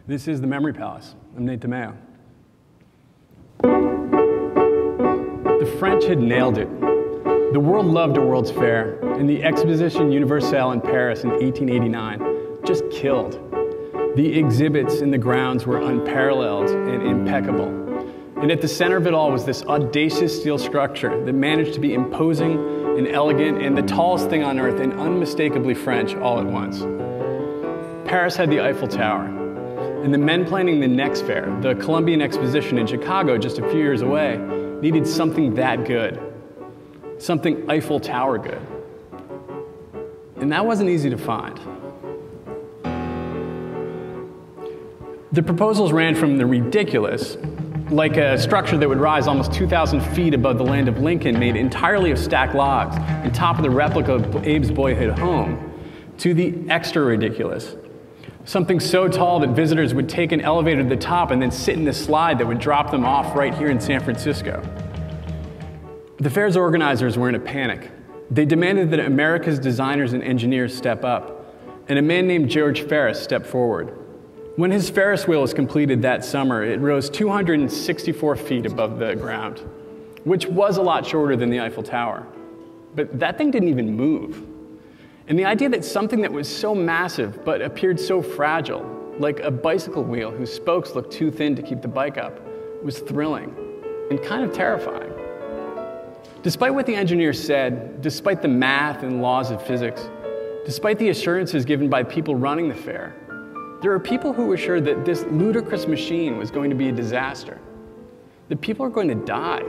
This is the Memory Palace. I'm Nate DiMeo. The French had nailed it. The world loved a World's Fair, and the Exposition Universelle in Paris in 1889 just killed. The exhibits in the grounds were unparalleled and impeccable. And at the center of it all was this audacious steel structure that managed to be imposing and elegant and the tallest thing on earth and unmistakably French all at once. Paris had the Eiffel Tower. And the men planning the next fair, the Columbian Exposition in Chicago just a few years away, needed something that good. Something Eiffel Tower good. And that wasn't easy to find. The proposals ran from the ridiculous, like a structure that would rise almost 2,000 feet above the land of Lincoln, made entirely of stacked logs, on top of the replica of Abe's boyhood home, to the extra ridiculous. Something so tall that visitors would take an elevator to the top and then sit in a slide that would drop them off right here in San Francisco. The fair's organizers were in a panic. They demanded that America's designers and engineers step up, and a man named George Ferris stepped forward. When his Ferris Wheel was completed that summer, it rose 264 feet above the ground, which was a lot shorter than the Eiffel Tower. But that thing didn't even move. And the idea that something that was so massive but appeared so fragile, like a bicycle wheel whose spokes looked too thin to keep the bike up, was thrilling and kind of terrifying. Despite what the engineers said, despite the math and laws of physics, despite the assurances given by people running the fair, there are people who were sure that this ludicrous machine was going to be a disaster, that people are going to die.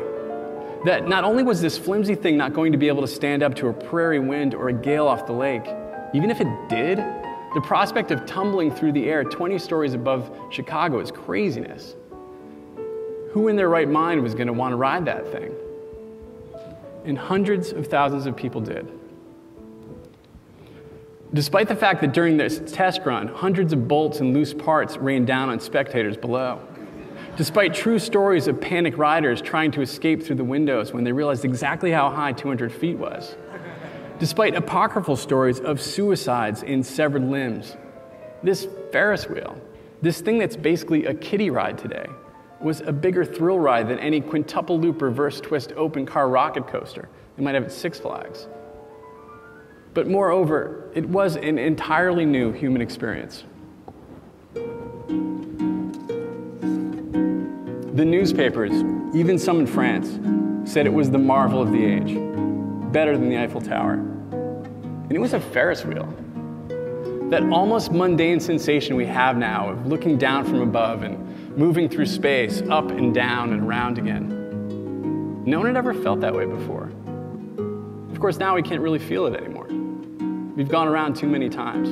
That not only was this flimsy thing not going to be able to stand up to a prairie wind or a gale off the lake, even if it did, the prospect of tumbling through the air 20 stories above Chicago is craziness. Who in their right mind was going to want to ride that thing? And hundreds of thousands of people did. Despite the fact that during this test run, hundreds of bolts and loose parts rained down on spectators below. Despite true stories of panicked riders trying to escape through the windows when they realized exactly how high 200 feet was. Despite apocryphal stories of suicides in severed limbs. This Ferris wheel, this thing that's basically a kiddie ride today, was a bigger thrill ride than any quintuple loop reverse twist open car rocket coaster you might have at Six Flags. But moreover, it was an entirely new human experience. The newspapers, even some in France, said it was the marvel of the age, better than the Eiffel Tower. And it was a Ferris wheel. That almost mundane sensation we have now of looking down from above and moving through space, up and down and around again. No one had ever felt that way before. Of course, now we can't really feel it anymore. We've gone around too many times.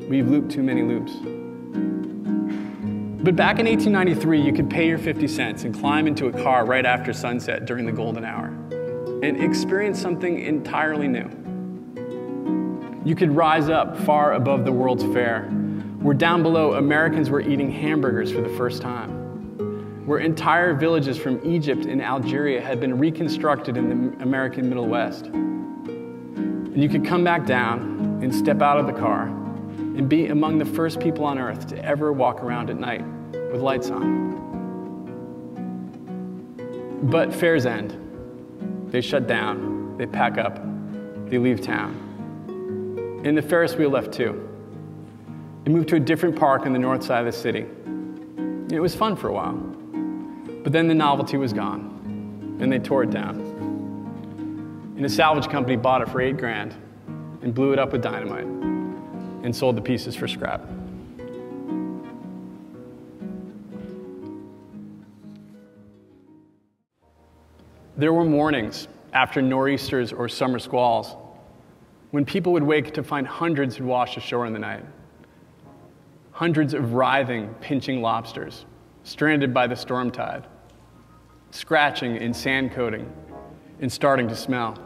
We've looped too many loops. But back in 1893, you could pay your 50 cents and climb into a car right after sunset during the golden hour and experience something entirely new. You could rise up far above the World's Fair, where down below Americans were eating hamburgers for the first time, where entire villages from Egypt and Algeria had been reconstructed in the American Middle West. And you could come back down and step out of the car and be among the first people on Earth to ever walk around at night with lights on. But fairs end. They shut down, they pack up, they leave town. And the Ferris wheel left too. It moved to a different park on the north side of the city. It was fun for a while, but then the novelty was gone, and they tore it down. And a salvage company bought it for $8 grand and blew it up with dynamite and sold the pieces for scrap. There were mornings after nor'easters or summer squalls when people would wake to find hundreds had washed ashore in the night. Hundreds of writhing, pinching lobsters, stranded by the storm tide, scratching in sand coating and starting to smell.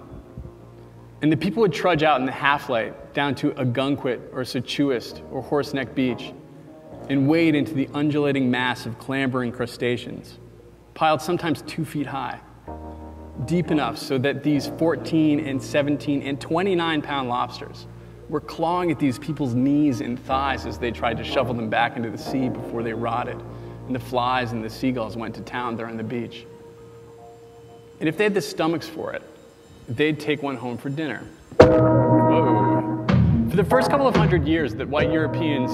And the people would trudge out in the half-light down to Ogunquit or Sechuist or Horseneck Beach and wade into the undulating mass of clambering crustaceans, piled sometimes 2 feet high, deep enough so that these 14 and 17 and 29-pound lobsters were clawing at these people's knees and thighs as they tried to shovel them back into the sea before they rotted. And the flies and the seagulls went to town there on the beach. And if they had the stomachs for it, they'd take one home for dinner. Whoa. For the first couple of 100 years that white Europeans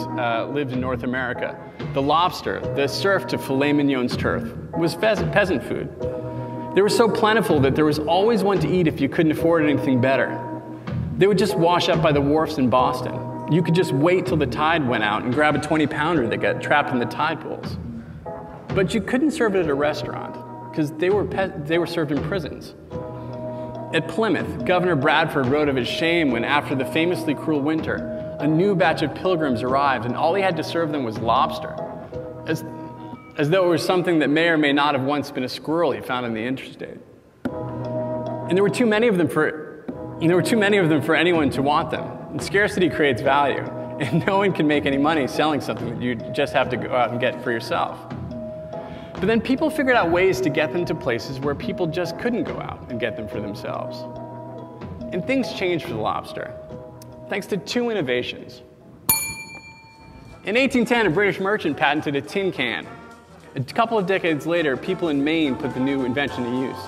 lived in North America, the lobster, the surf to filet mignon's turf, was peasant food. They were so plentiful that there was always one to eat if you couldn't afford anything better. They would just wash up by the wharfs in Boston. You could just wait till the tide went out and grab a 20-pounder that got trapped in the tide pools. But you couldn't serve it at a restaurant, because they were served in prisons. At Plymouth, Governor Bradford wrote of his shame when, after the famously cruel winter, a new batch of pilgrims arrived and all he had to serve them was lobster, as though it was something that may or may not have once been a squirrel he found in the interstate. And there were too many of them for anyone to want them. And scarcity creates value, and no one can make any money selling something that you just have to go out and get for yourself. But then people figured out ways to get them to places where people just couldn't go out and get them for themselves. And things changed for the lobster, thanks to two innovations. In 1810, a British merchant patented a tin can. A couple of decades later, people in Maine put the new invention to use.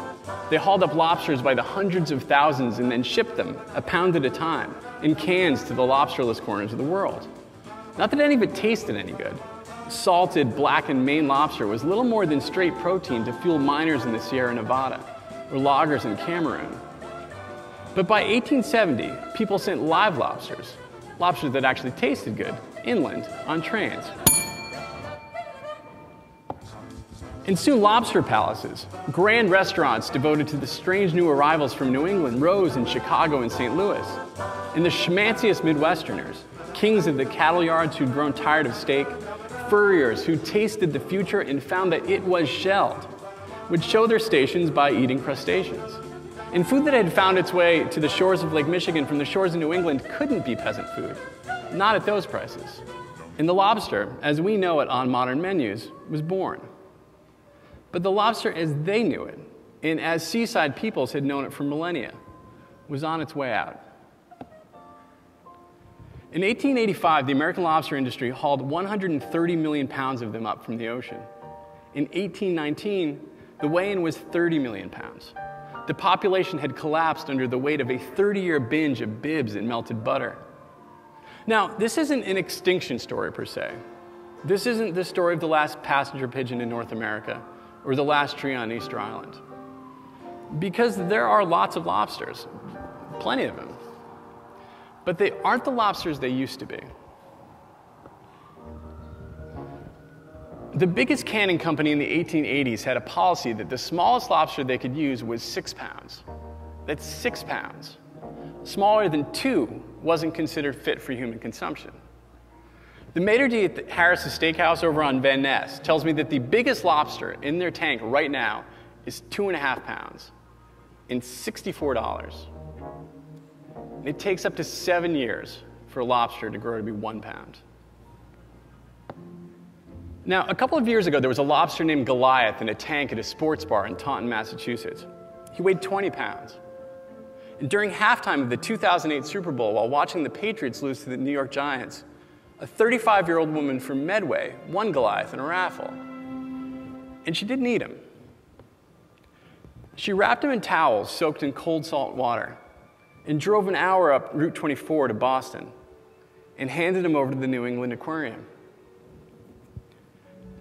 They hauled up lobsters by the hundreds of thousands and then shipped them, a pound at a time, in cans to the lobsterless corners of the world. Not that any of it tasted any good. Salted, blackened Maine lobster was little more than straight protein to fuel miners in the Sierra Nevada or loggers in Cameroon. But by 1870, people sent live lobsters that actually tasted good, inland on trains. And soon lobster palaces, grand restaurants devoted to the strange new arrivals from New England, rose in Chicago and St. Louis. And the schmanciest Midwesterners, kings of the cattle yards who'd grown tired of steak, furriers who tasted the future and found that it was shelled, would show their stations by eating crustaceans. And food that had found its way to the shores of Lake Michigan from the shores of New England couldn't be peasant food, not at those prices. And the lobster, as we know it on modern menus, was born. But the lobster as they knew it, and as seaside peoples had known it for millennia, was on its way out. In 1885, the American lobster industry hauled 130 million pounds of them up from the ocean. In 1819, the weigh-in was 30 million pounds. The population had collapsed under the weight of a 30-year binge of bibs and melted butter. Now, this isn't an extinction story per se. This isn't the story of the last passenger pigeon in North America or the last tree on Easter Island. Because there are lots of lobsters, plenty of them. But they aren't the lobsters they used to be. The biggest canning company in the 1880s had a policy that the smallest lobster they could use was 6 pounds. That's 6 pounds. Smaller than 2 wasn't considered fit for human consumption. The maitre d' at Harris's Steakhouse over on Van Ness tells me that the biggest lobster in their tank right now is 2.5 pounds and $64. It takes up to 7 years for a lobster to grow to be 1 pound. Now, a couple of years ago, there was a lobster named Goliath in a tank at a sports bar in Taunton, Massachusetts. He weighed 20 pounds. And during halftime of the 2008 Super Bowl, while watching the Patriots lose to the New York Giants, a 35-year-old woman from Medway won Goliath in a raffle. And she didn't eat him. She wrapped him in towels soaked in cold salt water and drove an hour up Route 24 to Boston and handed him over to the New England Aquarium.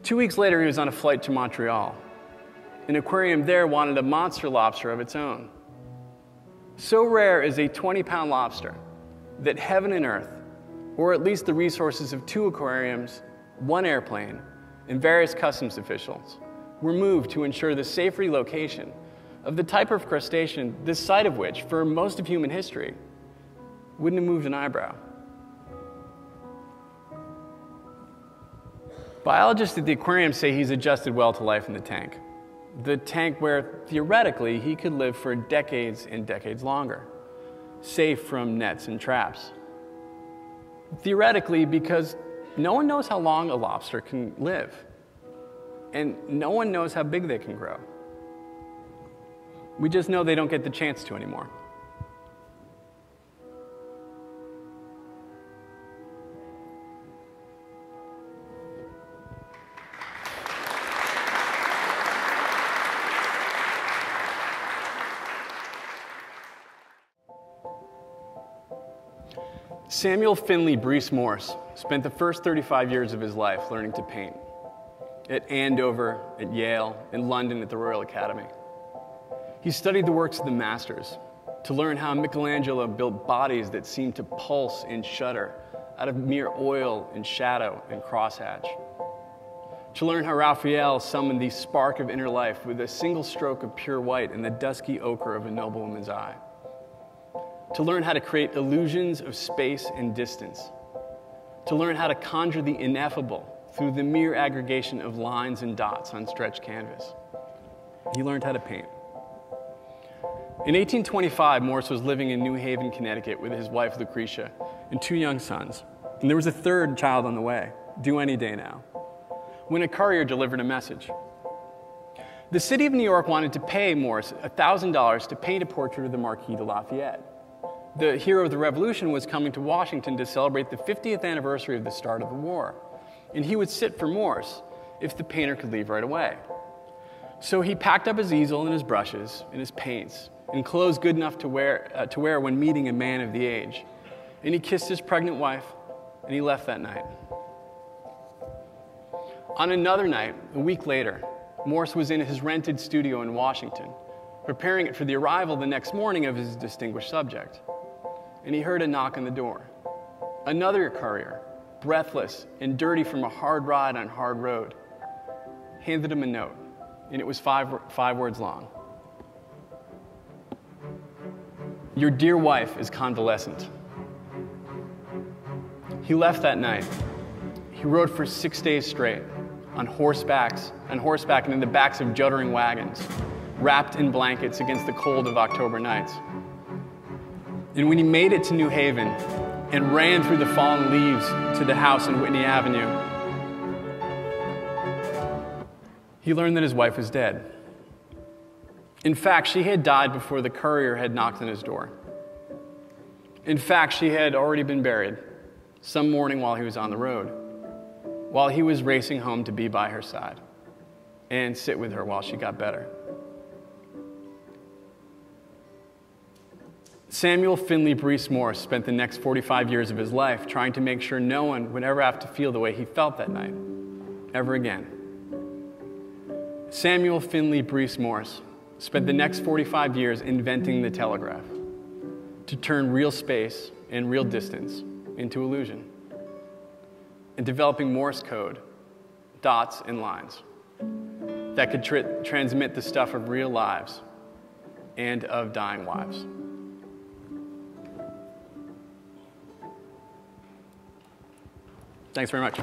2 weeks later, he was on a flight to Montreal. An aquarium there wanted a monster lobster of its own. So rare is a 20-pound lobster that heaven and earth, or at least the resources of 2 aquariums, 1 airplane, and various customs officials, were moved to ensure the safe relocation of the type of crustacean, the sight of which, for most of human history, wouldn't have moved an eyebrow. Biologists at the aquarium say he's adjusted well to life in the tank where, theoretically, he could live for decades and decades longer, safe from nets and traps. Theoretically, because no one knows how long a lobster can live, and no one knows how big they can grow. We just know they don't get the chance to anymore. Samuel Finley Breese Morse spent the first 35 years of his life learning to paint. At Andover, at Yale, in London at the Royal Academy. He studied the works of the masters to learn how Michelangelo built bodies that seemed to pulse and shudder out of mere oil and shadow and crosshatch. To learn how Raphael summoned the spark of inner life with a single stroke of pure white and the dusky ochre of a noblewoman's eye. To learn how to create illusions of space and distance. To learn how to conjure the ineffable through the mere aggregation of lines and dots on stretched canvas. He learned how to paint. In 1825, Morse was living in New Haven, Connecticut with his wife Lucretia and 2 young sons. And there was a 3rd child on the way, due any day now, when a courier delivered a message. The city of New York wanted to pay Morse $1,000 to paint a portrait of the Marquis de Lafayette. The hero of the Revolution was coming to Washington to celebrate the 50th anniversary of the start of the war, and he would sit for Morse if the painter could leave right away. So he packed up his easel and his brushes and his paints and clothes good enough to wear when meeting a man of the age, and he kissed his pregnant wife, and he left that night. On another night, a week later, Morse was in his rented studio in Washington, preparing it for the arrival the next morning of his distinguished subject. And he heard a knock on the door. Another courier, breathless and dirty from a hard ride on hard road, handed him a note, and it was five words long. Your dear wife is convalescent. He left that night. He rode for 6 days straight, on horseback and in the backs of juddering wagons, wrapped in blankets against the cold of October nights. And when he made it to New Haven and ran through the fallen leaves to the house on Whitney Avenue, he learned that his wife was dead. In fact, she had died before the courier had knocked on his door. In fact, she had already been buried some morning while he was on the road, while he was racing home to be by her side and sit with her while she got better. Samuel Finley Breese Morse spent the next 45 years of his life trying to make sure no one would ever have to feel the way he felt that night, ever again. Samuel Finley Breese Morse spent the next 45 years inventing the telegraph to turn real space and real distance into illusion, and developing Morse code, dots and lines, that could transmit the stuff of real lives and of dying wives. Thanks very much.